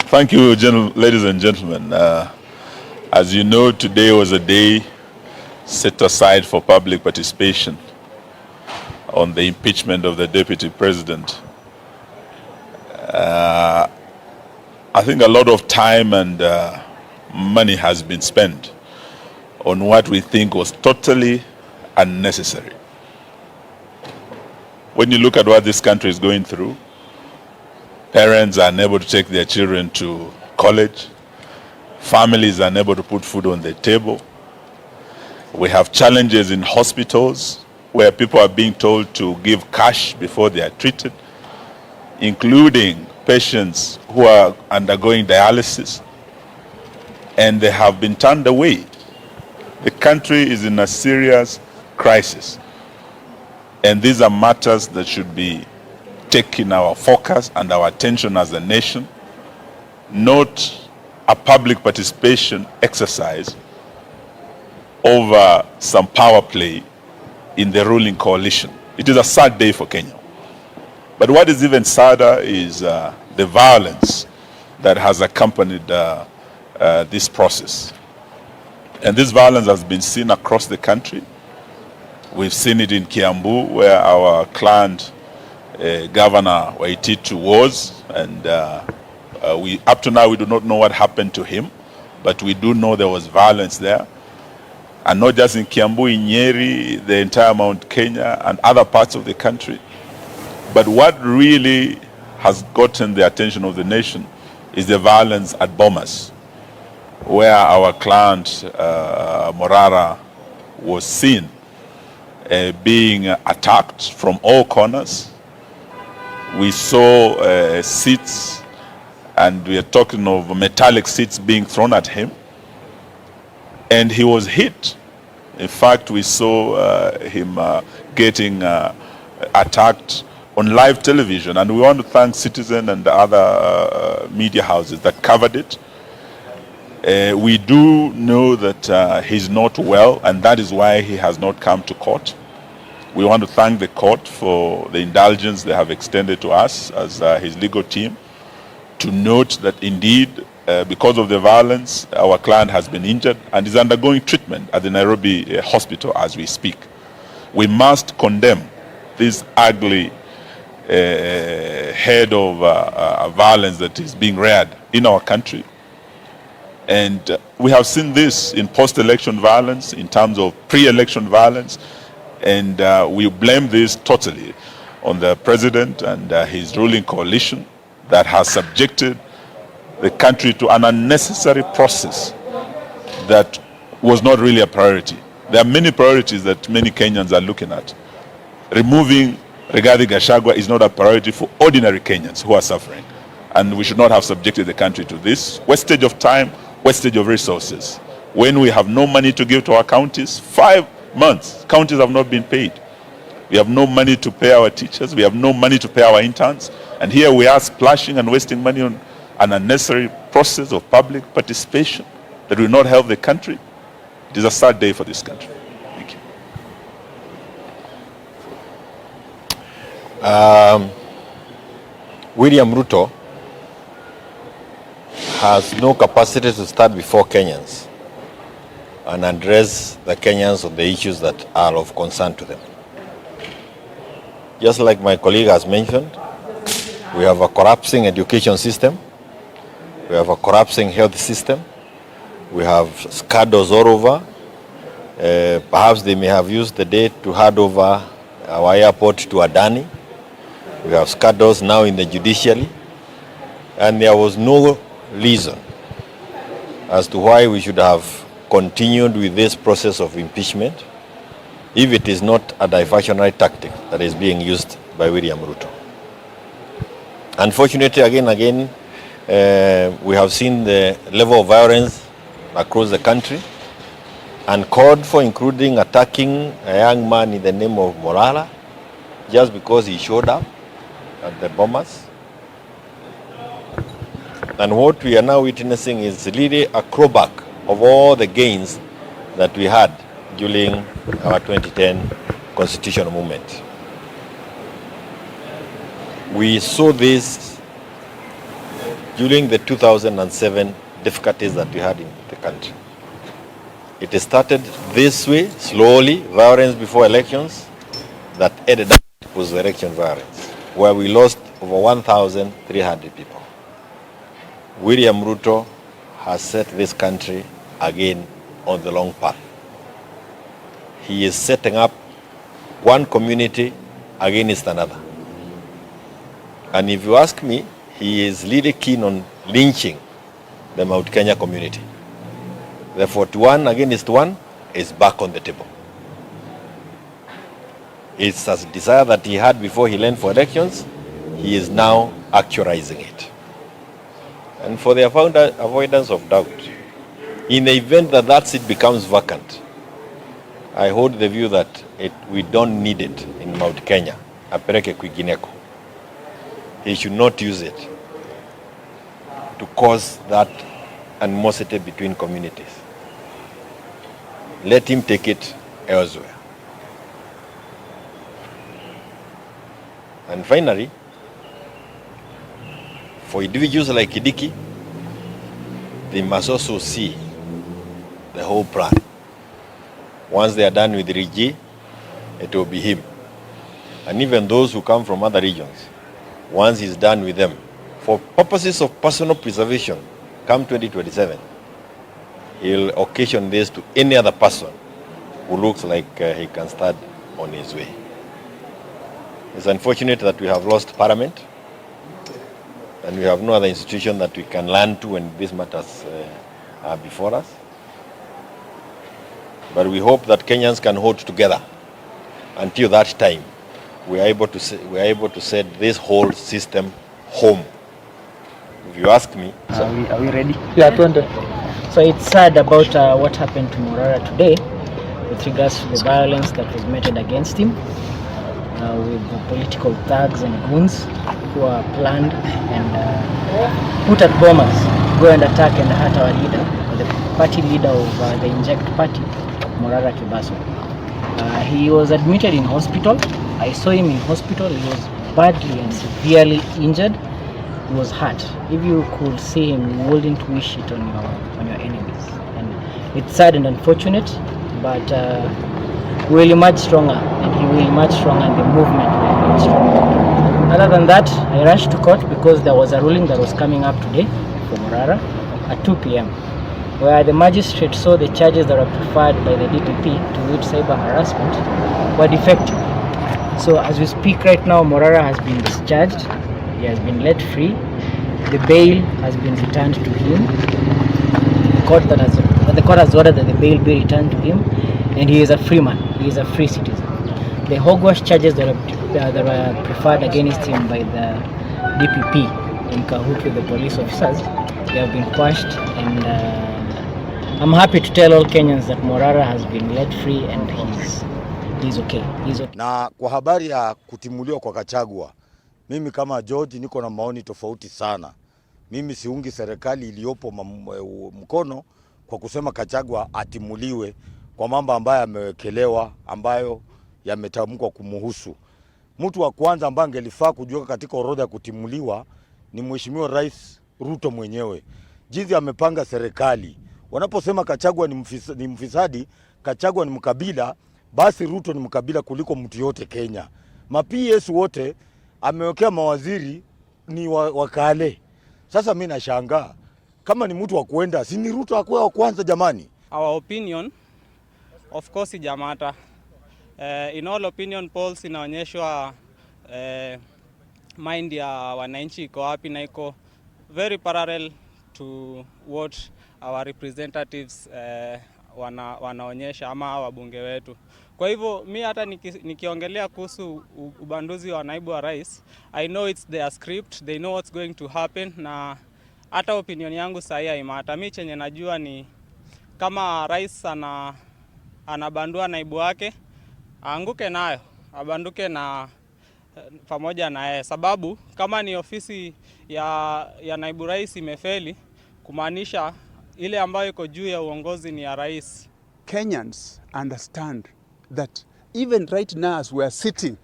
Thank you, ladies and gentlemen. As you know, today was a day set aside for public participation on the impeachment of the Deputy President. I think a lot of time and money has been spent on what we think was totally unnecessary. When you look at what this country is going through, parents are unable to take their children to college, families are unable to put food on the table. We have challenges in hospitals where people are being told to give cash before they are treated, including patients who are undergoing dialysis, and they have been turned away. The country is in a serious crisis, and these are matters that should be taking our focus and our attention as a nation, not a public participation exercise over some power play in the ruling coalition. It is a sad day for Kenya. But what is even sadder is the violence that has accompanied this process. And this violence has been seen across the country. We've seen it in Kiambu, where our client, Governor Waititu, was, and up to now we do not know what happened to him, but we do know there was violence there. And not just in Kiambu, in Nyeri, the entire Mount Kenya and other parts of the country. But what really has gotten the attention of the nation is the violence at Bomas, where our client, Morara, was seen being attacked from all corners. We saw seats, and we are talking of metallic seats being thrown at him, and he was hit. In fact, we saw him getting attacked on live television, and we want to thank Citizen and the other media houses that covered it. We do know that he's not well, and that is why he has not come to court. We want to thank the court for the indulgence they have extended to us as his legal team, to note that indeed, because of the violence, our client has been injured and is undergoing treatment at the Nairobi hospital as we speak. We must condemn this ugly head of violence that is being reared in our country. And we have seen this in post-election violence, in terms of pre-election violence, and we blame this totally on the president and his ruling coalition that has subjected the country to an unnecessary process that was not really a priority. There are many priorities that many Kenyans are looking at. Removing Rigathi Gachagua is not a priority for ordinary Kenyans who are suffering, and we should not have subjected the country to this wastage of time, wastage of resources. When we have no money to give to our counties, 5 months, counties have not been paid. We have no money to pay our teachers, we have no money to pay our interns, and here we are splashing and wasting money on an unnecessary process of public participation that will not help the country. It is a sad day for this country. Thank you. William Ruto has no capacity to stand before Kenyans and address the Kenyans on the issues that are of concern to them. Just like my colleague has mentioned, we have a collapsing education system, we have a collapsing health system, we have scandals all over. Perhaps they may have used the day to hand over our airport to Adani. We have scandals now in the judiciary, and there was no reason as to why we should have continued with this process of impeachment if it is not a diversionary tactic that is being used by William Ruto. Unfortunately, again, we have seen the level of violence across the country, and called for, including attacking a young man in the name of Morala just because he showed up at the Bomas. And what we are now witnessing is really a clawback of all the gains that we had during our 2010 constitutional movement. We saw this during the 2007 difficulties that we had in the country. It started this way, slowly, violence before elections, that ended up with election violence, where we lost over 1,300 people. William Ruto has set this country again on the long path. He is setting up one community against another. And if you ask me, he is really keen on lynching the Mount Kenya community. The 41 against 1 is back on the table. It's a desire that he had before he ran for elections. He is now actualizing it. And for the avoidance of doubt, in the event that that seat becomes vacant, I hold the view that we don't need it in Mount Kenya. Apeleke kwingineko. He should not use it to cause that animosity between communities. Let him take it elsewhere. And finally, for individuals like Kidiki, they must also see the whole plan. Once they are done with Rigi, it will be him. And even those who come from other regions, once he's done with them, for purposes of personal preservation, come 2027, he'll occasion this to any other person who looks like he can start on his way. It's unfortunate that we have lost Parliament, and we have no other institution that we can learn to when these matters are before us. But we hope that Kenyans can hold together until that time. We are able to set this whole system home. If you ask me, are we ready? Yeah, so it's sad about what happened to Morara today with regards to the violence that was meted against him with the political thugs and goons who are planned and put at bombers go and attack and hurt our leader, the party leader of the Inject Party, Morara Kibaso. He was admitted in hospital. I saw him in hospital. He was badly and severely injured. He was hurt. If you could see him, you wouldn't wish it on your enemies. And it's sad and unfortunate, but we will emerge stronger, and he will emerge stronger, and the movement will emerge stronger. Other than that, I rushed to court because there was a ruling that was coming up today for Morara at 2 p.m. where the magistrate saw the charges that were preferred by the DPP, to which cyber harassment, were defective. So as we speak right now, Morara has been discharged. He has been let free. The bail has been returned to him. The court has ordered that the bail be returned to him, and he is a free man. He is a free citizen. The hogwash charges that were preferred against him by the DPP in cahoot with the police officers, they have been quashed, and I'm happy to tell all Kenyans that Morara has been let free and he's okay. He's okay. Na kwa habari ya kutimuliwa kwa Gachagua, mimi kama George niko na maoni tofauti sana. Mimi siungi serikali iliyopo mkono kwa kusema Gachagua atimuliwe kwa mambo ambayo yamewekelewa, ambayo yametamkwa kumuhusu. Mtu wa kwanza ambaye angelifaa kujiweka katika orodha ya kutimuliwa ni Mheshimiwa Rais Ruto mwenyewe. Jinsi amepanga serikali. Wanaposema Gachagua ni mfisadi, Gachagua ni mkabila, basi Ruto ni mkabila kuliko mtu yote Kenya. Ma-PS wote amewekea mawaziri ni wakale. Sasa mimi nashangaa kama ni mtu wa kuenda, si ni Ruto akwe wa kwanza jamani? Our opinion of course ijamata. In all opinion polls inaonyeshwa mind ya wananchi iko wapi, na iko very parallel to what our representatives wanaonyesha ama wabunge wetu. Kwa hivyo mi hata nikiongelea kuhusu ubanduzi wa naibu wa rais, I know it's their script, they know what's going to happen, na hata opinion yangu sahi haimata. Mi chenye najua ni kama rais anabandua naibu wake, aanguke nayo, abanduke na pamoja na yeye, sababu kama ni ofisi ya naibu rais imefeli, kumaanisha ile ambayo iko juu ya uongozi ni ya rais. Kenyans understand that even right now as we are sitting,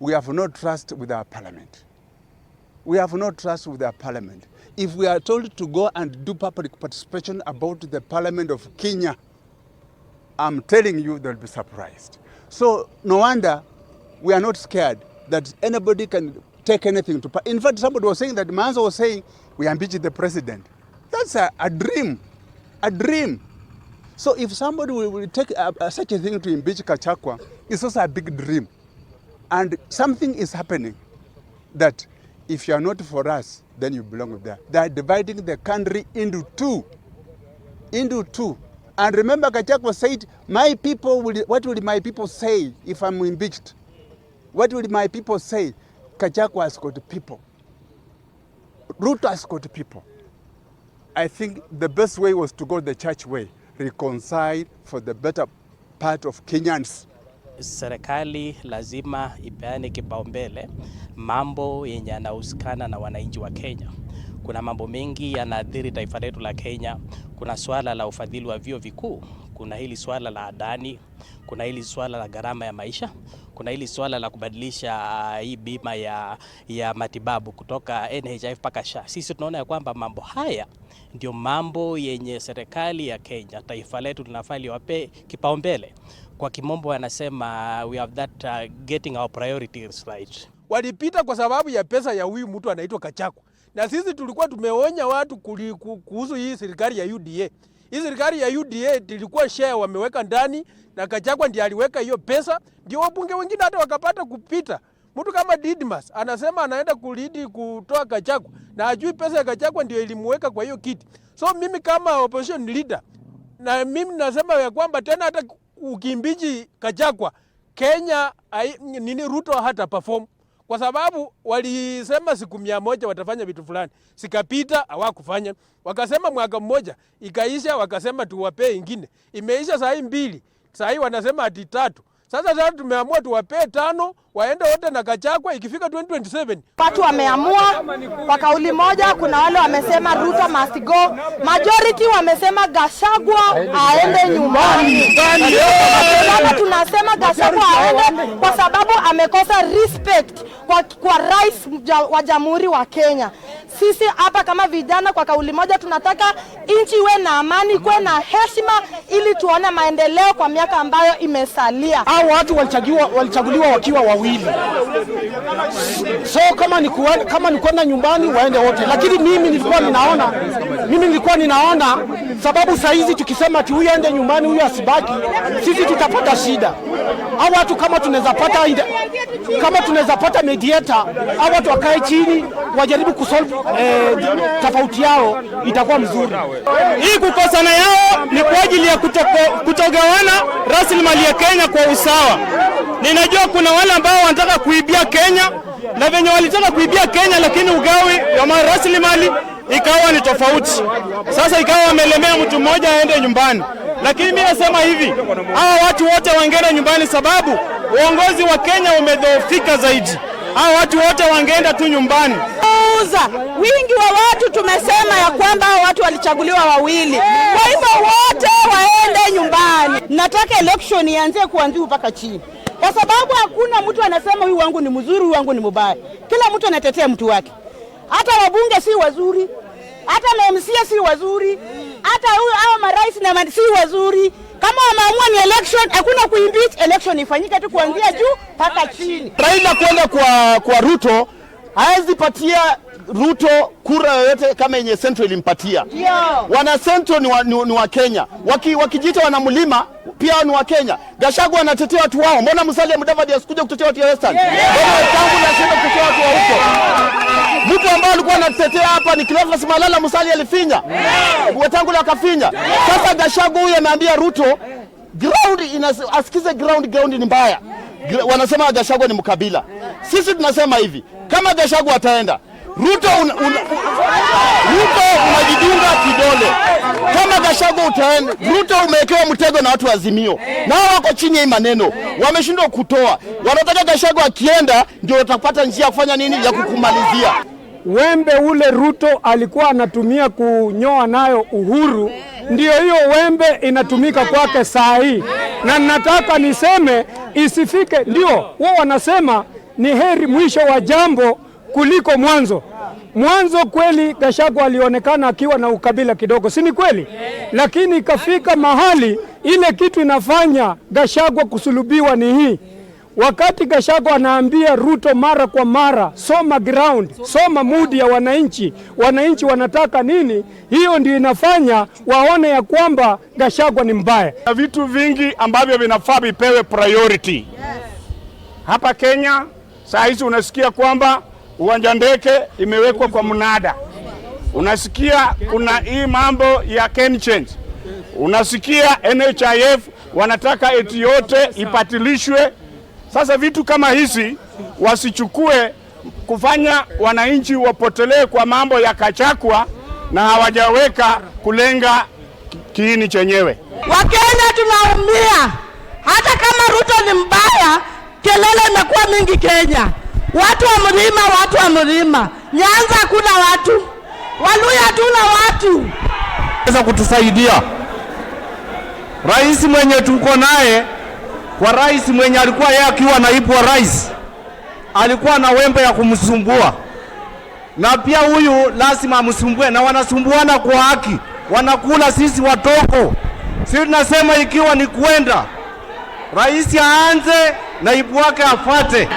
we have no trust with our parliament. we have no trust with our parliament. If we are told to go and do public participation about the parliament of Kenya, I'm telling you they'll be surprised. So no wonder we are not scared that anybody can take anything to. In fact, somebody was saying that Manzo was saying we impeach the president. That's a dream, a dream. So if somebody will take such a thing to impeach Gachagua, it's also a big dream. And something is happening that if you are not for us, then you belong there. They are dividing the country into two. And remember, Gachagua said, my people what will my people say if I'm impeached? What will my people say? Gachagua has got people. Ruto has got people. I think the best way was to go the church way, reconcile for the better part of Kenyans. Serikali lazima ipeane kipaumbele mambo yenye yanahusikana na wananchi wa Kenya. Kuna mambo mengi yanaathiri taifa letu la Kenya. Kuna swala la ufadhili wa vyuo vikuu, kuna hili swala la adani, kuna hili swala la gharama ya maisha, kuna hili swala la kubadilisha hii bima ya matibabu kutoka NHIF mpaka SHA. Sisi tunaona ya kwamba mambo haya ndio mambo yenye serikali ya Kenya, taifa letu linafaa liwape kipaumbele. Kwa kimombo wanasema we have that getting our priorities right. Walipita kwa sababu ya pesa ya huyu mtu anaitwa Gachagua. Na sisi tulikuwa tumeonya watu kuhusu hii serikali ya UDA. Hii serikali ya UDA ilikuwa share wameweka ndani na Gachagua ndiye aliweka hiyo pesa, ndio wabunge wengine hata wakapata kupita. Mtu kama Didmas anasema anaenda kulidi kutoa Gachagua na ajui pesa ya Gachagua ndio ilimweka kwa hiyo kiti. So mimi kama opposition leader, na mimi nasema ya kwamba tena hata ukimbichi Gachagua, Kenya Ruto hata perform. Kwa sababu walisema siku 100 watafanya vitu fulani. Sikapita hawakufanya. Wakasema mwaka mmoja ikaisha, wakasema tuwapee ingine. Imeisha saa hii 2. Saa hii wanasema ati 3. Sasa tumeamua tuwapee 5 waende wote na Gachagua ikifika 2027. Watu wameamua kwa kauli moja. Kuna wale wamesema Ruto must go. Majority wamesema Gachagua aende nyumbani. Sasa tunasema Gachagua aende kwa sababu amekosa respect kwa rais wa Jamhuri wa Kenya. Sisi hapa kama vijana kwa kauli moja tunataka nchi iwe na amani, kuwe na heshima ili tuone maendeleo kwa miaka ambayo imesalia. Hao watu walichaguliwa wakiwa wawili. So kama ni kwenda nyumbani waende wote. Lakini mimi nilikuwa ninaona sababu saa hizi tukisema ati huyu aende nyumbani huyu asibaki, sisi tutapata shida. Hao watu kama tunaweza pata mediator, hao watu wakae chini wajaribu kusolve tofauti yao, itakuwa mzuri. Hii kukosana yao ni kwa ajili ya kutogawana rasilimali ya Kenya kwa usawa. Ninajua kuna wale ambao wanataka kuibia Kenya na venye walitaka kuibia Kenya, lakini ugawi wa rasilimali ikawa ni tofauti. Sasa ikawa wamelemea mtu mmoja aende nyumbani. Lakini mimi nasema hivi, hawa watu wote wangeenda nyumbani sababu uongozi wa Kenya umedhoofika zaidi. Hawa watu wote wangeenda tu nyumbani. Wingi wa watu tumesema ya kwamba watu walichaguliwa wawili. Kwa hivyo wote waende nyumbani. Nataka election ianze kuanzia mpaka chini. Kwa sababu hakuna mtu anasema huyu wangu ni mzuri, huyu wangu ni mbaya. Kila mtu anatetea mtu wake. Hata wabunge si wazuri, hata MCA si wazuri, hata hao marais na si wazuri. Kama wameamua ni election, hakuna kuimpeach, election ifanyike tu kuanzia juu mpaka chini. Raila kwenda kwa Ruto, hawezi patia Ruto kura yoyote kama yenye Central ilimpatia. Wana Central ni wa Kenya. Wakijiita wana mlima pia ni wa Kenya. Gachagua anatetea watu wao. Mbona Musalia Mudavadi asikuja kutetea watu wa Western? Mbona tangu nasema kutetea watu wa huko? Mtu ambaye alikuwa anatetea hapa ni Cleophas Malala, Musalia alifinya. Wetangula akafinya. Sasa Gachagua huyu ameambia Ruto asikize ground ni mbaya. Wanasema Gachagua ni mkabila. Sisi tunasema hivi, kama Gachagua ataenda, Ruto unajidunga kidole. Kama Gachagua utaenda, Ruto umewekewa mtego na watu wa Azimio. Nao wako chini ya maneno. Wameshindwa kutoa. Wanataka Gachagua akienda ndio utapata njia ya kufanya nini ya kukumalizia. Wembe ule Ruto alikuwa anatumia kunyoa nayo uhuru, ndio hiyo wembe inatumika kwake saa hii. Na nataka niseme isifike, ndio wao wanasema ni heri mwisho wa jambo kuliko mwanzo. Mwanzo kweli Gachagua alionekana akiwa na ukabila kidogo, si ni kweli? Lakini ikafika mahali ile kitu inafanya Gachagua kusulubiwa ni hii. Wakati Gachagua anaambia Ruto mara kwa mara, soma ground, soma mood ya wananchi, wananchi wanataka nini, hiyo ndio inafanya waone ya kwamba Gachagua ni mbaya. Vitu vingi ambavyo vinafaa vipewe priority. Hapa Kenya saa hizi unasikia kwamba uwanja ndege imewekwa kwa mnada. Unasikia kuna hii mambo ya KenChange. Unasikia NHIF wanataka eti yote ipatilishwe. Sasa vitu kama hizi wasichukue kufanya wananchi wapotelee kwa mambo ya Gachagua na hawajaweka kulenga kiini chenyewe. Wakenya tunaumia. Hata kama Ruto ni mbaya, kelele imekuwa mingi Kenya. Watu wa mlima. Nyanza hakuna watu. Waluya hatuna watu. Sasa kutusaidia. Rais mwenye tuko naye, kwa rais mwenye alikuwa yeye akiwa naibu wa rais, alikuwa na wembe ya kumsumbua. Na pia huyu lazima amsumbue, na wanasumbuana kwa haki. Wanakula sisi watoko. Sisi tunasema ikiwa ni kwenda, rais aanze, naibu wake afuate.